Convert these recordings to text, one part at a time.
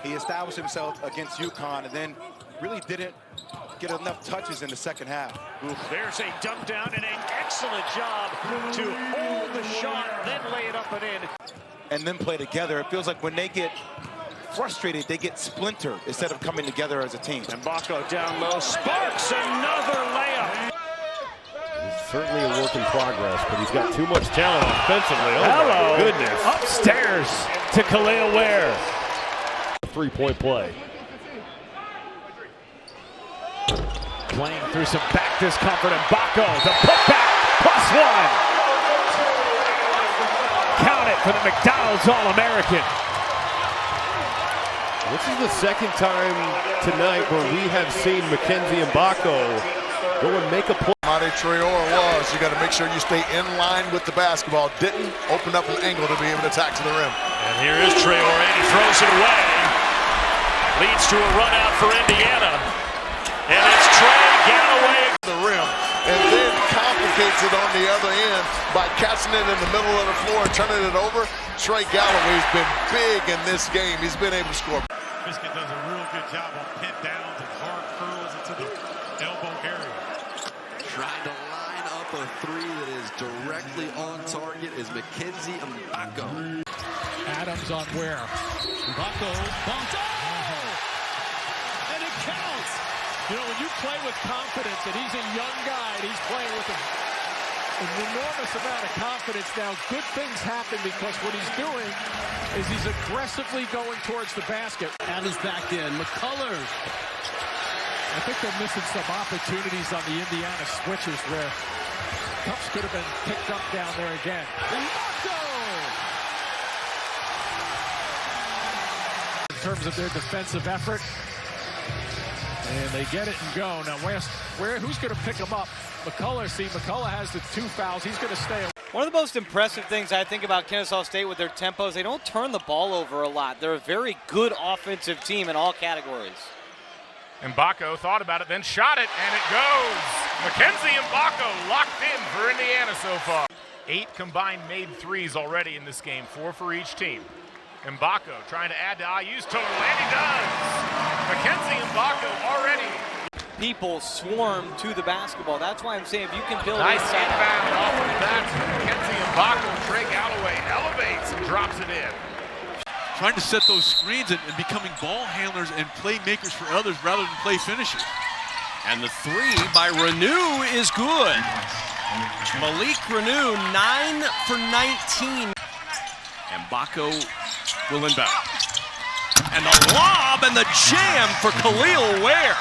He established himself against UConn and then really didn't get enough touches in the second half. There's a dump down and an excellent job to hold the shot, then lay it up and in. And then play together. It feels like when they get frustrated, they get splintered instead of coming together as a team. Mgbako down low, sparks another layup. He's certainly a work in progress, but he's got too much talent offensively. Oh, hello. my goodness. Upstairs to Khalil Ware. Three-point play. Playing through some back discomfort. Mgbako, the putback, +1. Count it for the McDonald's All-American. This is the second time tonight where we have seen Mackenzie Mgbako go and make a play. Traore was, you got to make sure you stay in line with the basketball. Didn't open up an angle to be able to attack to the rim. And here is Traore, and he throws it away. Leads to a run out for Indiana. And it's Trey Galloway. The rim, and then complicates it on the other end by catching it in the middle of the floor and turning it over. Trey Galloway's been big in this game. He's been able to score. Biscuit does a real good job on pin downs and hard curls into the elbow area. Trying to line up a three that is directly on target is Mackenzie Mgbako. Adams on Ware. Mgbako bumped. And it counts. You know, when you play with confidence, and he's a young guy, and he's playing with an enormous amount of confidence now, good things happen because what he's doing is he's aggressively going towards the basket. Adams back in. McCullers. I think they're missing some opportunities on the Indiana switches where cups could have been picked up down there again. In terms of their defensive effort, and they get it and go. Now, who's going to pick them up? McCullough. See, McCullough has the 2 fouls. He's going to stay. One of the most impressive things I think about Kennesaw State with their tempos, they don't turn the ball over a lot. They're a very good offensive team in all categories. Mgbako thought about it, then shot it, and it goes. Mackenzie Mgbako locked in for Indiana so far. 8 combined made threes already in this game, 4 for each team. Mgbako trying to add to IU's total, and he does. Mackenzie Mgbako already. People swarm to the basketball. That's why I'm saying if you can build nice inside. inbound off of that. Mackenzie Mgbako, Trey Galloway elevates and drops it in. Trying to set those screens and becoming ball handlers and playmakers for others rather than play finishers. And the three by Renew is good. Malik Renew, 9 for 19. Mgbako will inbound. And the lob and the jam for Khalil Ware.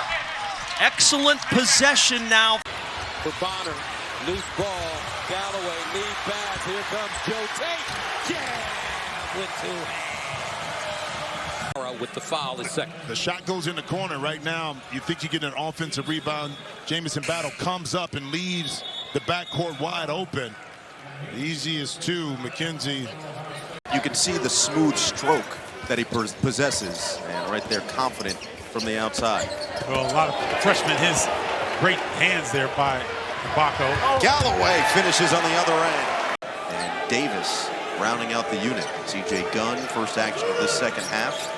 Excellent possession now. For Bonner. Loose ball. Galloway lead pass. Here comes Joe Tate. Jam with 2 hands. With the foul is second. The shot goes in the corner right now. You think you get an offensive rebound. Jamison Battle comes up and leaves the backcourt wide open. Easy as 2, Mackenzie. You can see the smooth stroke that he possesses, and right there, confident from the outside. Well, a lot of freshmen, his great hands there by Mgbako. Galloway finishes on the other end. And Davis rounding out the unit. C.J. Gunn, first action of this second half.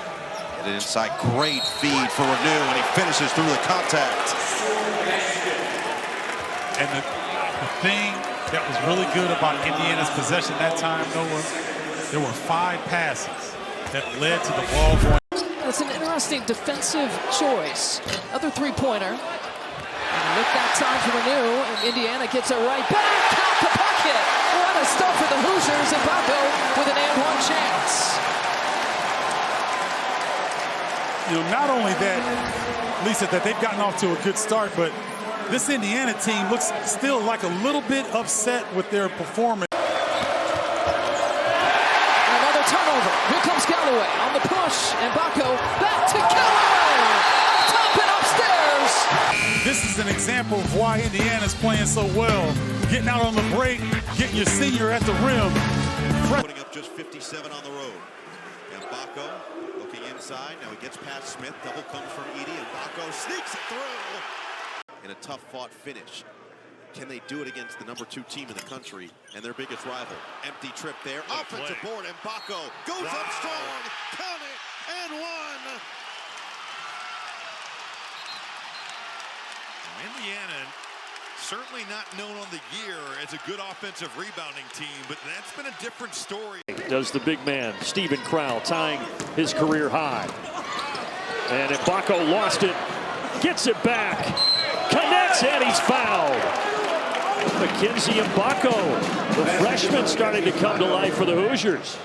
And an inside, great feed for Renew, and he finishes through the contact. And the thing that was really good about Indiana's possession that time, there were 5 passes that led to the ball going. It's an interesting defensive choice. Another three-pointer. Look that time for Renew, and Indiana gets it right back. Count the bucket. What a stuff for the Hoosiers. Mgbako with an and-one chance. You know, not only that, Lisa, that they've gotten off to a good start, but this Indiana team looks still like a little bit upset with their performance. Another turnover. Here comes Galloway on the push. Mgbako back to Galloway. Up top and upstairs. This is an example of why Indiana's playing so well. Getting out on the break, getting your senior at the rim. Putting up just 57 on the road. Mgbako looking inside. Now he gets past Smith. Double comes from Edey. Mgbako sneaks it through in a tough-fought finish. Can they do it against the #2 team in the country and their biggest rival? Empty trip there. Offensive board. Mgbako goes up strong. Count it and 1. Certainly not known on the year as a good offensive rebounding team, but that's been a different story. Does the big man, Steven Crowell, tying his career high. And Mgbako lost it, gets it back, connects, and he's fouled. Mackenzie Mgbako, the freshman, starting to come to life for the Hoosiers.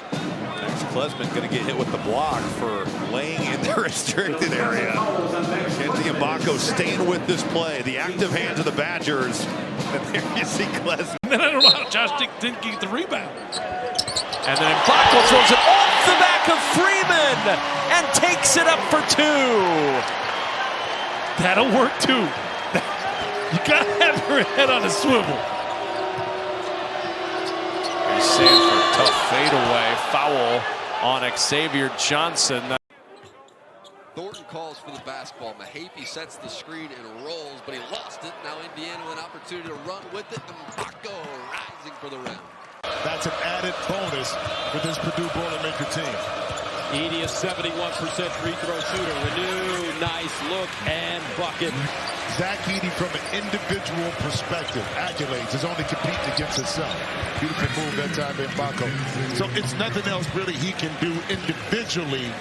Klesman going to get hit with the block for laying in the restricted area. Mackenzie Mgbako staying with this play. The active hands of the Badgers. And there you see Klesman. And then I don't know how Josh didn't get the rebound. And then Mgbako throws it off the back of Freeman and takes it up for two. That'll work too. You gotta have your head on a swivel. Sanford, tough fadeaway, foul on Xavier Johnson. Thornton calls for the basketball. Mahaffey sets the screen and rolls, but he lost it. Now Indiana with an opportunity to run with it. Mgbako rising for the rim. That's an added bonus for this Purdue Boilermaker team. Edey, a 71% free throw shooter. Renew, nice look and bucket. Zach Edey, from an individual perspective, accolades, is only competing against himself. Beautiful move that time by Mgbako. So it's nothing else really he can do individually.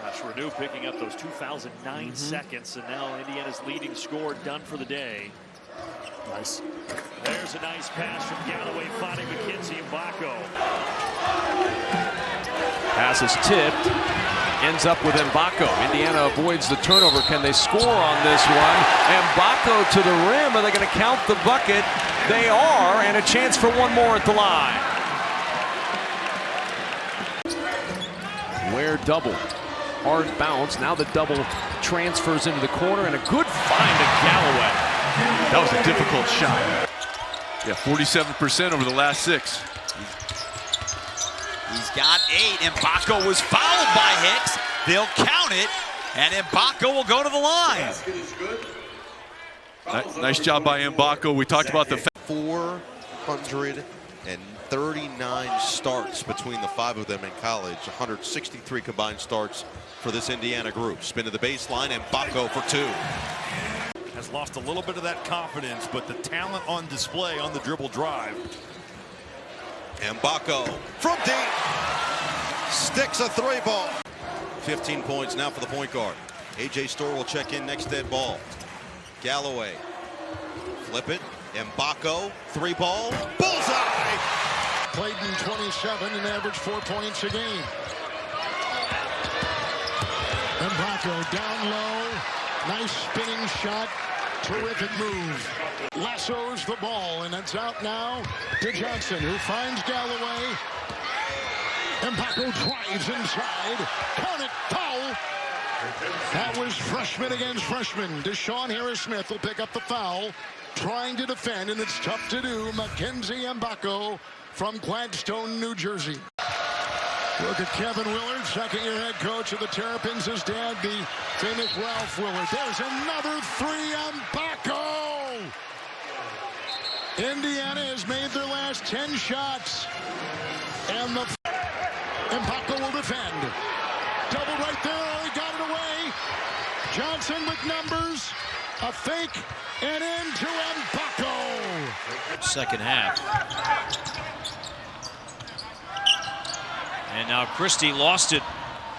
Gosh, Renew picking up those 2009 seconds, and now Indiana's leading scorer done for the day. Nice. There's a nice pass from Galloway, finding Mackenzie Mgbako. Pass is tipped, ends up with Mgbako. Indiana avoids the turnover. Can they score on this one? Mgbako to the rim. Are they going to count the bucket? They are, and a chance for one more at the line. Ware double. Hard bounce. Now the double transfers into the corner, and a good find to Galloway. That was a difficult shot. Yeah, 47% over the last 6. He's got 8. Mgbako was fouled by Hicks. They'll count it, and Mgbako will go to the line. Nice job by Mgbako. We talked about the 439 starts between the 5 of them in college. 163 combined starts for this Indiana group. Spin to the baseline, and Mgbako for 2. has lost a little bit of that confidence, but the talent on display on the dribble drive. Mgbako from deep sticks a 3 ball. 15 points now for the point guard. AJ Storr will check in next dead ball. Galloway flip it. Mgbako 3 ball. Bullseye. Played in 27 and averaged 4 points a game. Mgbako down low. Nice spinning shot. Terrific move. Lassos the ball, and it's out now to Johnson, who finds Galloway. Mgbako drives inside. Count it, foul. That was freshman against freshman. Deshaun Harris-Smith will pick up the foul. Trying to defend, and it's tough to do. Mackenzie Mgbako from Gladstone, New Jersey. Look at Kevin Willard, second-year head coach of the Terrapins. His dad, the famous Ralph Willard. There's another 3. Mgbako! Indiana has made their last 10 shots. And the Mgbako will defend. Double right there. He got it away. Johnson with numbers. A fake and into Mgbako. Second half. And now Christie lost it.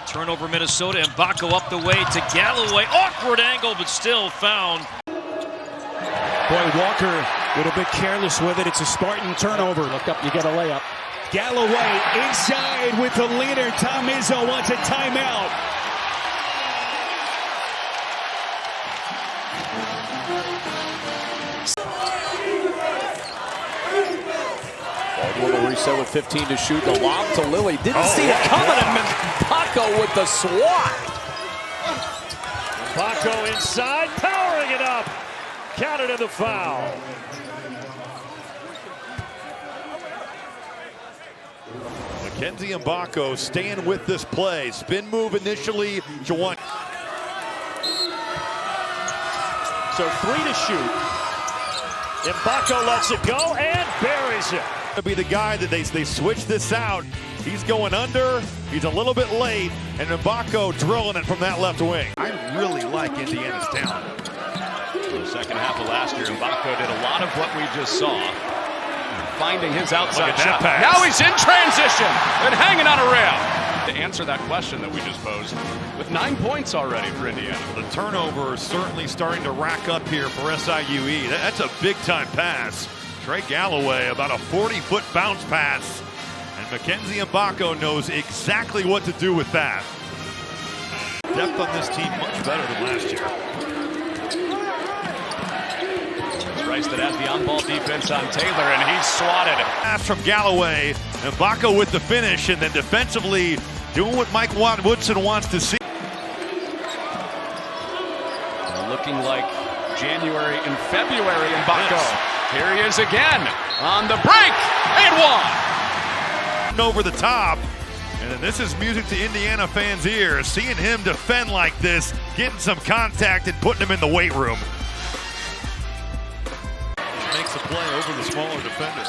Turnover Minnesota. Mgbako up the way to Galloway. Awkward angle, but still found. Boy, Walker a little bit careless with it. It's a Spartan turnover. Look up, you get a layup. Galloway inside with the leader. Tom Izzo wants a timeout. Baldwin will reset with 15 to shoot. The lob to Lilly. Didn't see it coming. And Mgbako with the swat. Mgbako inside, powering it up. Counted in the foul. Mackenzie Mgbako staying with this play. Spin move initially. Jawan. So 3 to shoot. Mgbako lets it go and buries it. To be the guy that they switch this out. He's going under. He's a little bit late, and Mgbako drilling it from that left wing. I really like Indiana's talent. In the second half of last year, Mgbako did a lot of what we just saw. Finding his outside shot. Now he's in transition and hanging on a rail. To answer that question that we just posed, with 9 points already for Indiana. The turnover is certainly starting to rack up here for SIUE. That's a big-time pass. Trey Galloway, about a 40-foot bounce pass. And Mackenzie Mgbako knows exactly what to do with that. Depth on this team much better than last year. Rice that has the on-ball defense on Taylor, and he's swatted. Pass from Galloway. Mgbako with the finish, and then defensively doing what Mike Woodson wants to see. Looking like January and February Mgbako. Here he is again on the break and one. Over the top, and then this is music to Indiana fans' ears. Seeing him defend like this, getting some contact and putting him in the weight room. Makes a play over the smaller defender.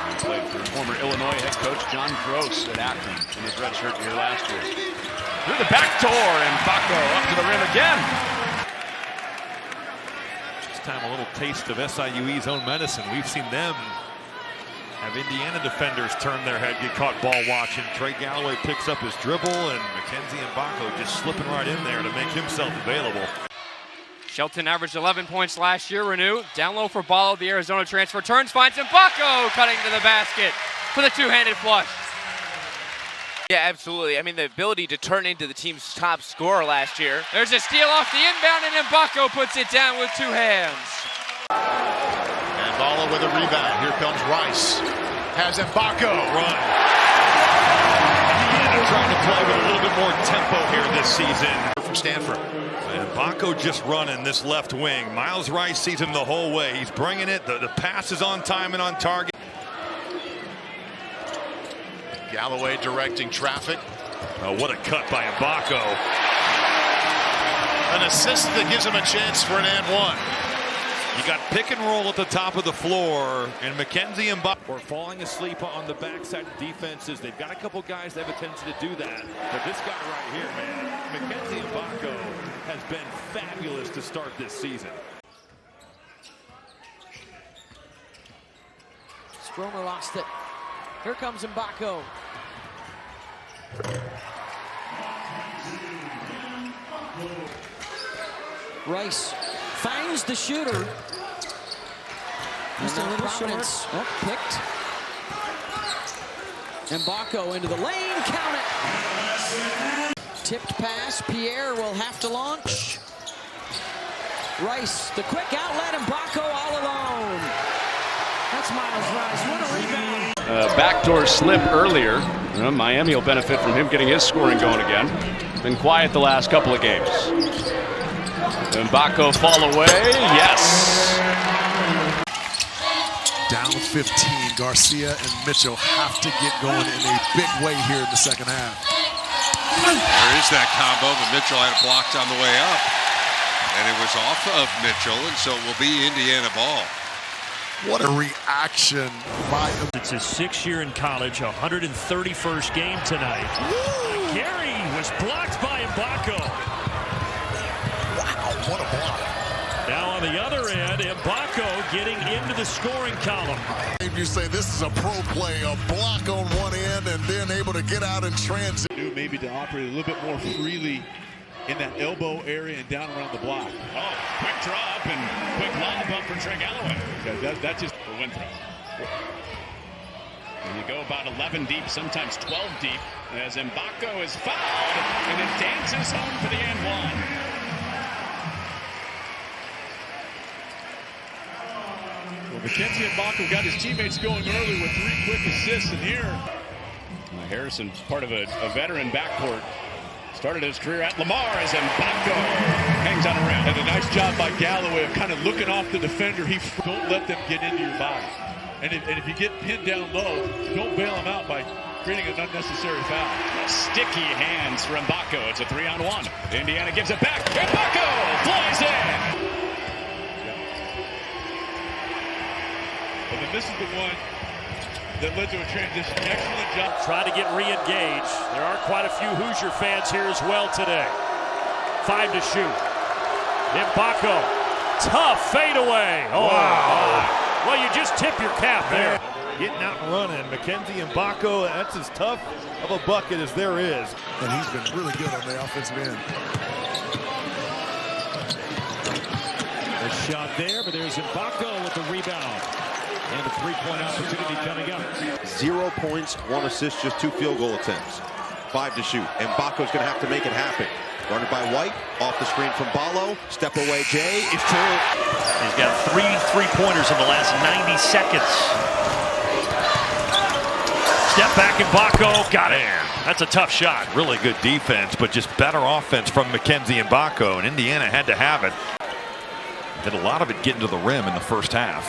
He played for former Illinois head coach John Gross at Akron in his redshirt year last year. Through the back door, and Mgbako up to the rim again. This time a little taste of SIUE's own medicine. We've seen them have Indiana defenders turn their head, get caught ball watching. Trey Galloway picks up his dribble, and Mackenzie Mgbako just slipping right in there to make himself available. Shelton averaged 11 points last year. Renew down low for Ballo, the Arizona transfer. Turns, finds Mgbako cutting to the basket for the two-handed flush. Yeah, absolutely. I mean, the ability to turn into the team's top scorer last year. There's a steal off the inbound, and Mgbako puts it down with two hands. And Ballo with a rebound. Here comes Rice. Has Mgbako. Run. Indiana trying to play with a little bit more tempo here this season. From Stanford. And Mgbako just running this left wing. Miles Rice sees him the whole way. He's bringing it. The pass is on time and on target. Galloway directing traffic. Oh, what a cut by Mgbako. An assist that gives him a chance for an and one. You got pick and roll at the top of the floor, and Mackenzie Mgbako. We're falling asleep on the backside of defenses. They've got a couple guys that have a tendency to do that. But this guy right here, man, Mackenzie Mgbako has been fabulous to start this season. Stromer lost it. Here comes Mgbako. Rice finds the shooter. Just a little short. Oh, picked. Mgbako into the lane. Count it. Tipped pass. Pierre will have to launch. Rice, the quick outlet. Mgbako all alone. That's Miles Rice. What a rebound. Backdoor slip earlier. Miami will benefit from him getting his scoring going again. Been quiet the last couple of games. Mgbako fall away. Yes. Down 15. Garcia and Mitchell have to get going in a big way here in the second half. There is that combo, but Mitchell had it blocked on the way up. And it was off of Mitchell, and so it will be Indiana ball. What a reaction by him. It's his 6th year in college, 131st game tonight. Gary was blocked by Mgbako. Wow, what a block. Now on the other end, Mgbako getting into the scoring column. You say this is a pro play, a block on one end and then able to get out in transit. Maybe to operate a little bit more freely in that elbow area and down around the block. Oh, quick drop and quick lob up for Trey Galloway. Yeah, that's just for Winthrop. And you go about 11 deep, sometimes 12 deep, as Mgbako is fouled, and it dances home for the and one. Well, Mackenzie Mgbako got his teammates going early with 3 quick assists, and here Harrison, part of a veteran backcourt. Started his career at Lamar as Mgbako hangs on a rim. And a nice job by Galloway of kind of looking off the defender. Don't let them get into your body. And if you get pinned down low, don't bail them out by creating an unnecessary foul. Sticky hands for Mgbako. It's a 3-on-1. Indiana gives it back. Mgbako flies in. But then this is the one that led to a transition. Excellent job. Try to get re-engaged. There are quite a few Hoosier fans here as well today. 5 to shoot. Mgbako Tough fadeaway. Oh, wow. Well, you just tip your cap there. Getting out and running. Mackenzie Mgbako, that's as tough of a bucket as there is. And he's been really good on the offensive end. A shot there, but there's Mgbako with the rebound. And a three-point opportunity coming up. 0 points, 1 assist, just 2 field goal attempts. 5 to shoot. And Mgbako's going to have to make it happen. Guarded by White, off the screen from Ballo. Step away, Jay is 2. He's got 3 3-pointers in the last 90 seconds. Step back, Mgbako, got in. That's a tough shot. Really good defense, but just better offense from Mackenzie Mgbako, and Indiana had to have it. Did a lot of it getting to the rim in the first half.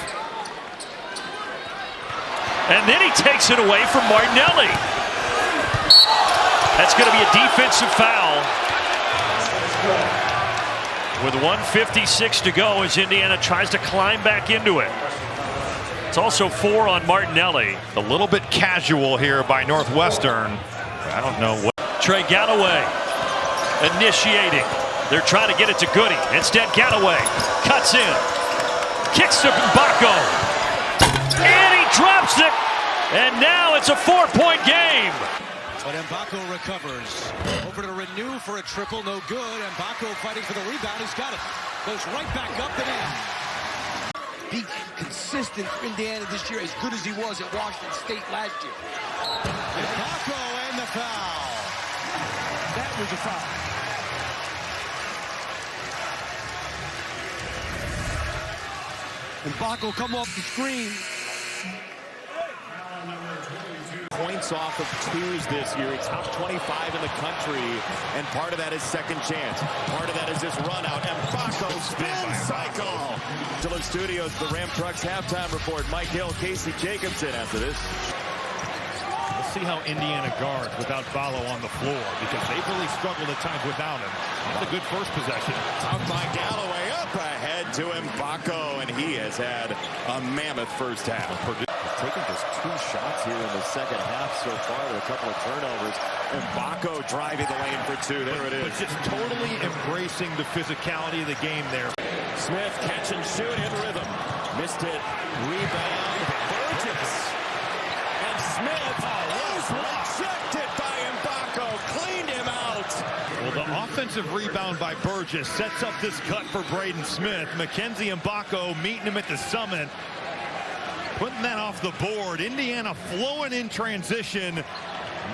And then he takes it away from Martinelli. That's going to be a defensive foul. With 1:56 to go as Indiana tries to climb back into it. It's also 4 on Martinelli. A little bit casual here by Northwestern. I don't know what. Trey Galloway initiating. They're trying to get it to Goody. Instead, Galloway cuts in. Kicks to Mgbako. And he drops it. And now it's a 4-point game. But Mgbako recovers. Over to Renew for a triple, no good. Mgbako fighting for the rebound, he's got it. Goes right back up and in. Be consistent for Indiana this year, as good as he was at Washington State last year. Mgbako and the foul. That was a foul. Mgbako come off the screen. Points off of 2s this year. He's top 25 in the country, and part of that is second chance. Part of that is this run out. Mgbako spin cycle. To the studios, the Ram Trucks halftime report. Mike Hill, Casey Jacobson after this. We'll see how Indiana guards without Ballo on the floor, because they've really struggled at times without him. That's a good first possession. Out by Galloway, up ahead to Mgbako, and he has had a mammoth first half. Taking just 2 shots here in the second half so far with a couple of turnovers. Mgbako driving the lane for 2. There it is. But just totally embracing the physicality of the game there. Smith catch and shoot in rhythm. Missed it. Rebound. Burgess. And Smith is rejected by Mgbako. Cleaned him out. Well, the offensive rebound by Burgess sets up this cut for Braden Smith. Mackenzie Mgbako meeting him at the summit. Putting that off the board. Indiana flowing in transition.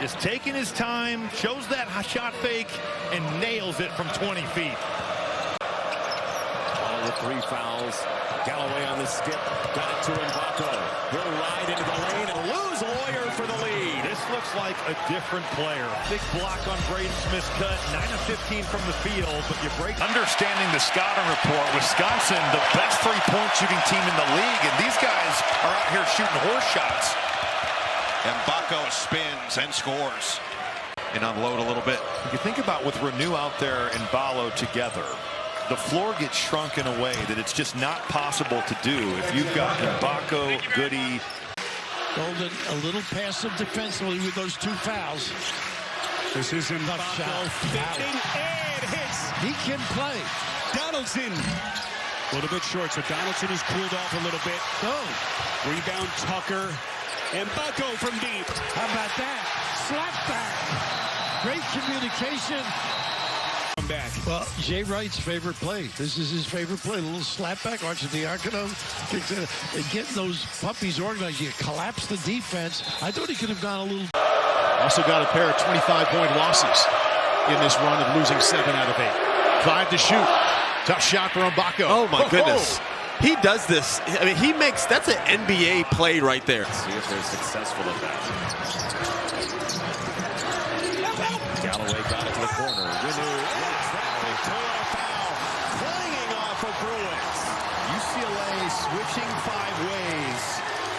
Just taking his time, shows that shot fake, and nails it from 20 feet. All with 3 fouls. Galloway on the skip. Got it to Mgbako. He'll ride into the lane and lose Lawyer for the lead. This looks like a different player. Big block on Braden Smith's cut. 9 of 15 from the field, but you break. Understanding the scouting report, Wisconsin, the best 3-point shooting team in the league, and these guys are out here shooting horse shots. And Mgbako spins and scores. And unload a little bit. You think about with Renew out there and Ballo together, the floor gets shrunk in a way that it's just not possible to do if you've got Mgbako, Goody. Golden a little passive defensively with those 2 fouls. This is Mgbako spinning and hits. He can play. Donaldson. A little bit short, so Donaldson has cooled off a little bit. Oh. Rebound Tucker. Mgbako from deep. How about that? Slap back. Great communication. Come back. Well, Jay Wright's favorite play. This is his favorite play. A little slap back. Archidiakono kicks in. And getting those puppies organized. You collapse the defense. I thought he could have gone a little. Also got a pair of 25-point losses in this run of losing 7 out of 8. 5 to shoot. Tough shot for Mgbako. Oh, my goodness. He does this. I mean, he makes, that's an NBA play right there. See if they're successful at that. Galloway got it to the corner. Renew. Foul. Clinging off of Bruins. UCLA switching 5 ways.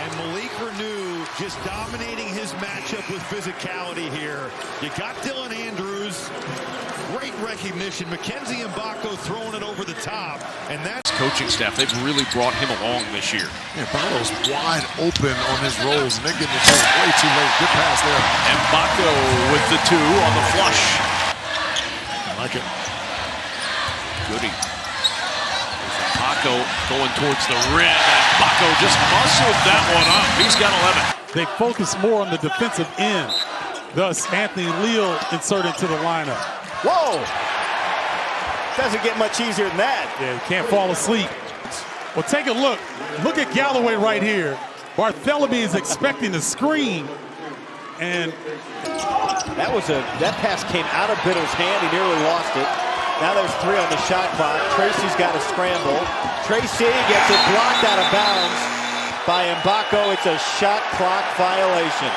And Malik Renew just dominating his matchup with physicality here. You got Dylan Andrews. Great recognition. Mackenzie Mgbako throwing it over the top. And that's coaching staff. They've really brought him along this year. Yeah, Ballo's wide open on his rolls, and they're getting it to him way too late. Good pass there. Mgbako with the 2 on the flush. I like it. Goody. Mgbako going towards the rim, and Mgbako just muscled that one up. He's got 11. They focus more on the defensive end. Thus, Anthony Leal inserted to the lineup. Whoa! Doesn't get much easier than that. Yeah, you can't fall asleep. Well, take a look. Look at Galloway right here. Barthélemy is expecting a screen, and that pass came out of Biddle's hand. He nearly lost it. Now there's 3 on the shot clock. Tracy's got to scramble. Tracy gets it blocked out of bounds by Mgbako. It's a shot clock violation.